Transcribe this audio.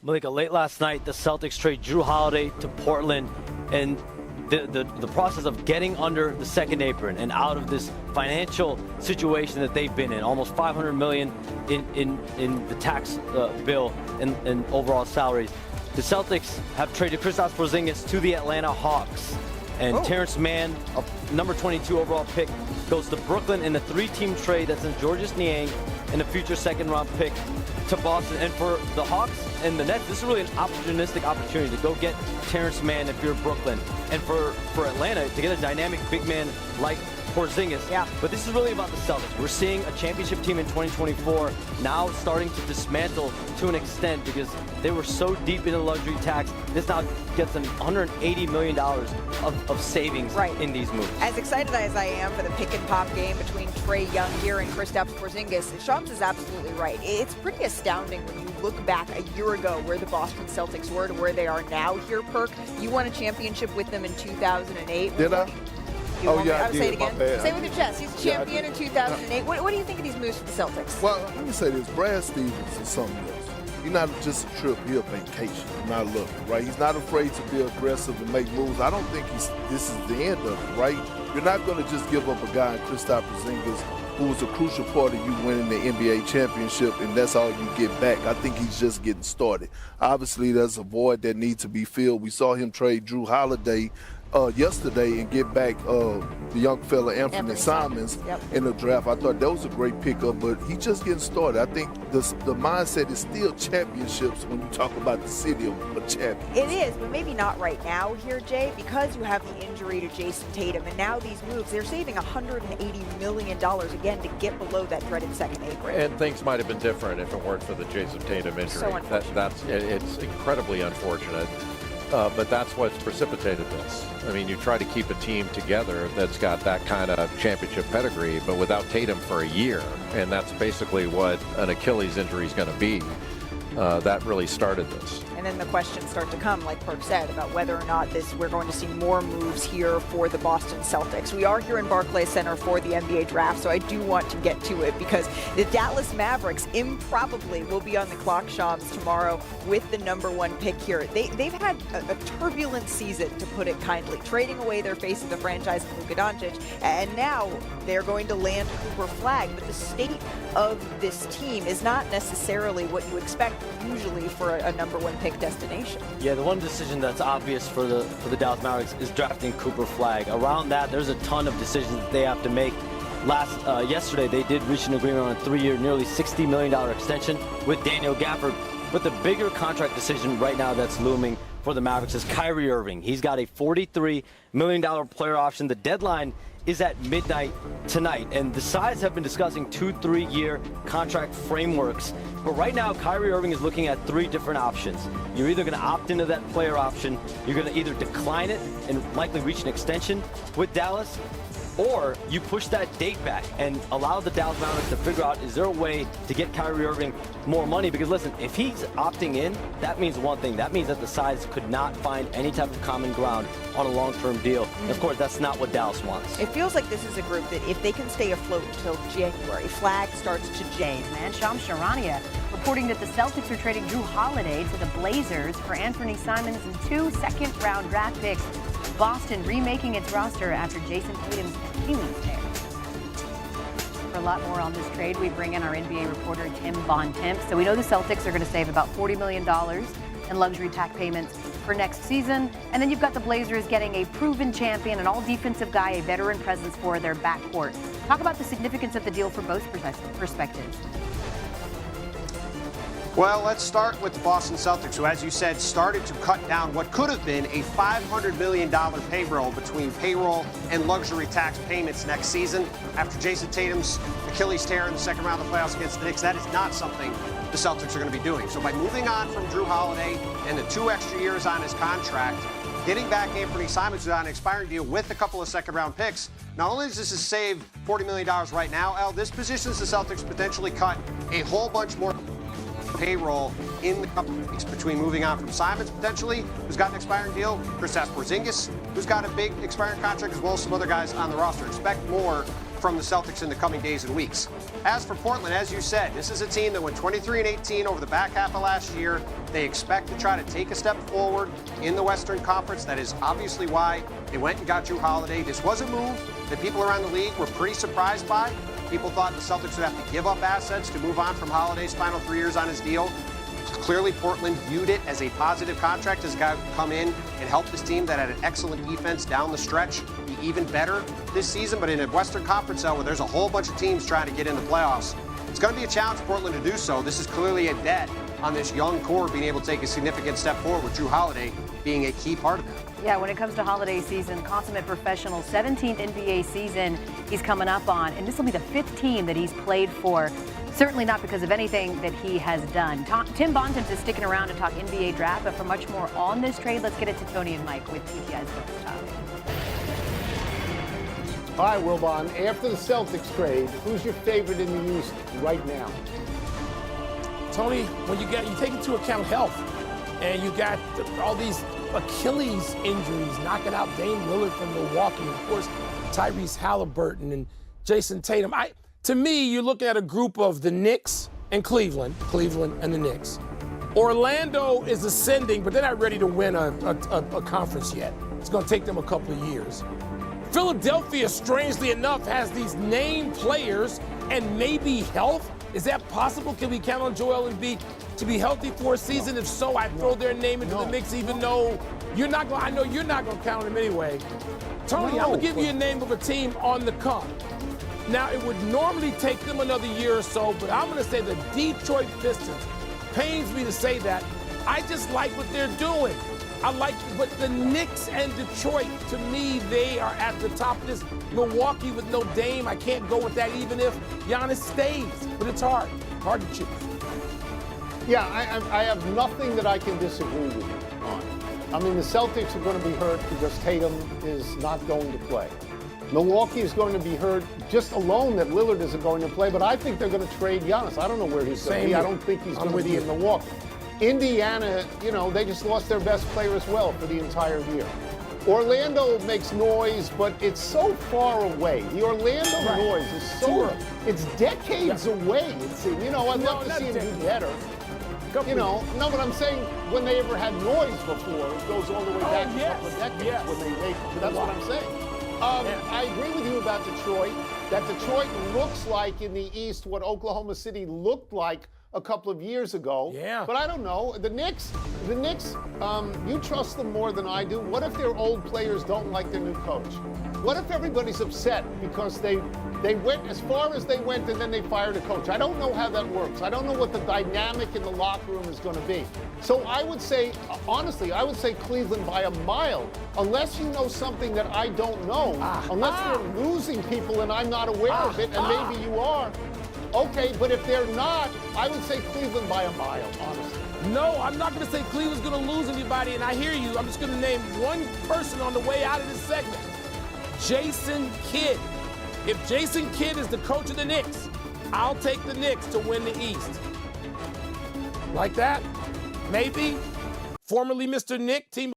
Malika, late last night, the Celtics trade Drew Holiday to Portland, and the process of getting under the second apron and out of this financial situation that they've been in, almost $500 million in the tax bill and overall salaries. The Celtics have traded Kristaps Porzingis to the Atlanta Hawks. And Terrence Mann, a number 22 overall pick, goes to Brooklyn in a 3-team trade that's in Georges Niang and a future second-round pick to Boston. And for the Hawks and the Nets, this is really an opportunistic opportunity to go get Terrence Mann if you're Brooklyn. And for Atlanta, to get a dynamic big man like Porzingis. Yeah. But this is really about the Celtics. We're seeing a championship team in 2024 now starting to dismantle to an extent because they were so deep in the luxury tax. This now gets them $180 million of savings in these moves. As excited as I am for the pick and pop game between Trae Young here and Kristaps Porzingis, Shams is absolutely right. It's pretty astounding when you look back a year ago where the Boston Celtics were to where they are now here, Perk. You won a championship with them in 2008. Did I? Oh, yeah, I did. Say it again. Say it with your chest. He's a champion in 2008. What do you think of these moves for the Celtics? Well, let me say this. Brad Stevens is something else. He's not just a trip. He's a vacation. Not looking, right? He's not afraid to be aggressive and make moves. I don't think this is the end of it, right? You're not going to just give up a guy, Kristaps Porzingis, who was a crucial part of you winning the NBA championship, and that's all you get back. I think he's just getting started. Obviously, there's a void that needs to be filled. We saw him trade Drew Holiday yesterday and get back the young fella Anthony Simons in the draft. I thought that was a great pickup, but he's just getting started. I think the mindset is still championships when you talk about the city of champions. It is, but maybe not right now here, Jay, because you have the injury to Jason Tatum, and now these moves, they're saving $180 million again to get below that dreaded second apron. And things might have been different if it weren't for the Jason Tatum injury. So unfortunate. It's incredibly unfortunate. But that's what's precipitated this. I mean, you try to keep a team together that's got that kind of championship pedigree, but without Tatum for a year, and that's basically what an Achilles injury is going to be. That really started this. And then the questions start to come, like Perk said, about whether or not we're going to see more moves here for the Boston Celtics. We are here in Barclays Center for the NBA draft, so I do want to get to it because the Dallas Mavericks improbably will be on the clock, Shams, tomorrow with the #1 pick here. They've had a turbulent season, to put it kindly, trading away their face of the franchise, Luka Doncic, and now they're going to land Cooper Flagg. But the state of this team is not necessarily what you expect usually for a #1 pick destination. Yeah, the one decision that's obvious for the Dallas Mavericks is drafting Cooper Flagg. Around that, there's a ton of decisions that they have to make. Yesterday, they did reach an agreement on a 3-year, nearly $60 million extension with Daniel Gafford. But the bigger contract decision right now that's looming for the Mavericks is Kyrie Irving. He's got a $43 million player option. The deadline is at midnight tonight, and the sides have been discussing 2-3-year contract frameworks. But right now, Kyrie Irving is looking at 3 different options. You're either going to opt into that player option, you're going to either decline it and likely reach an extension with Dallas, or you push that date back and allow the Dallas Mavericks to figure out, is there a way to get Kyrie Irving more money? Because listen, if he's opting in, that means one thing. That means that the sides could not find any type of common ground on a long-term deal. And of course, that's not what Dallas wants. It feels like this is a group that if they can stay afloat until January, Flagg starts to change. Man, Shams Charania reporting that the Celtics are trading Drew Holiday to the Blazers for Anthony Simons and 2 second-round draft picks. Boston remaking its roster after Jason Tatum's Achilles tear. For a lot more on this trade, we bring in our NBA reporter Tim Bontemps. So we know the Celtics are going to save about $40 million in luxury tax payments for next season. And then you've got the Blazers getting a proven champion, an all-defensive guy, a veteran presence for their backcourt. Talk about the significance of the deal from both perspectives. Well, let's start with the Boston Celtics, who, as you said, started to cut down what could have been a $500 million payroll between payroll and luxury tax payments next season. After Jason Tatum's Achilles tear in the second round of the playoffs against the Knicks, that is not something the Celtics are going to be doing. So by moving on from Drew Holiday and the 2 extra years on his contract, getting back Anthony Simons, who's on an expiring deal with a couple of second-round picks, not only does this save $40 million right now, this positions the Celtics to potentially cut a whole bunch more payroll in the couple of weeks between moving on from Simons, potentially, who's got an expiring deal, Kristaps Porzingis, who's got a big expiring contract, as well as some other guys on the roster. Expect more from the Celtics in the coming days and weeks. As for Portland, as you said, this is a team that went 23-18 over the back half of last year. They expect to try to take a step forward in the Western Conference. That is obviously why they went and got Jrue Holiday. This was a move that people around the league were pretty surprised by. People thought the Celtics would have to give up assets to move on from Holiday's final 3 years on his deal. Clearly, Portland viewed it as a positive contract, as guy come in and help this team that had an excellent defense down the stretch be even better this season. But in a Western Conference where there's a whole bunch of teams trying to get in the playoffs, it's going to be a challenge for Portland to do so. This is clearly a bet on this young core being able to take a significant step forward, with Jrue Holiday being a key part of that. Yeah, when it comes to holiday season, consummate professional, 17th NBA season he's coming up on, and this will be the 5th team that he's played for. Certainly not because of anything that he has done. Tim Bontemps is sticking around to talk NBA draft, but for much more on this trade, let's get it to Tony and Mike with PTI's Sports Talk. Hi, Wilbon. After the Celtics trade, who's your favorite in the East right now? Tony, when you take into account health, and you got all these Achilles injuries knocking out Dame Lillard from Milwaukee, and of course Tyrese Halliburton and Jason Tatum. To me, you're looking at a group of the Knicks and Cleveland and the Knicks. Orlando is ascending, but they're not ready to win a conference yet. It's going to take them a couple of years. Philadelphia, strangely enough, has these named players and maybe health. Is that possible? Can we count on Joel Embiid to be healthy for a season? If so, I'd throw their name into the mix, even though you're not going. I know you're not going to count him anyway. Tony, I'm going to give you a name of a team on the come. Now, it would normally take them another year or so, but I'm going to say the Detroit Pistons. Pains me to say that. I just like what they're doing. But the Knicks and Detroit, to me, they are at the top of this. Milwaukee with no Dame, I can't go with that even if Giannis stays. But it's hard to choose. Yeah, I have nothing that I can disagree with you on. I mean, the Celtics are going to be hurt because Tatum is not going to play. Milwaukee is going to be hurt just alone that Lillard isn't going to play, but I think they're going to trade Giannis. I don't know where he's going to be. I don't think he's going to be in Milwaukee. Indiana, they just lost their best player as well for the entire year. Orlando makes noise, but it's so far away. The Orlando noise is so, it's decades away, it seems. I'd love to see him do better. No, but I'm saying when they ever had noise before, it goes all the way back a couple of decades when they made it. That's what I'm saying. I agree with you about Detroit, that Detroit looks like in the East what Oklahoma City looked like a couple of years ago. Yeah. But I don't know. The Knicks, you trust them more than I do. What if their old players don't like their new coach? What if everybody's upset because they went as far as they went and then they fired a coach? I don't know how that works. I don't know what the dynamic in the locker room is going to be. So I would say, honestly, Cleveland by a mile, unless you know something that I don't know, unless they're losing people and I'm not aware of it, and maybe you are. Okay, but if they're not, I would say Cleveland by a mile, honestly. No, I'm not going to say Cleveland's going to lose anybody, and I hear you. I'm just going to name one person on the way out of this segment. Jason Kidd. If Jason Kidd is the coach of the Knicks, I'll take the Knicks to win the East. Like that? Maybe. Formerly Mr. Nick, team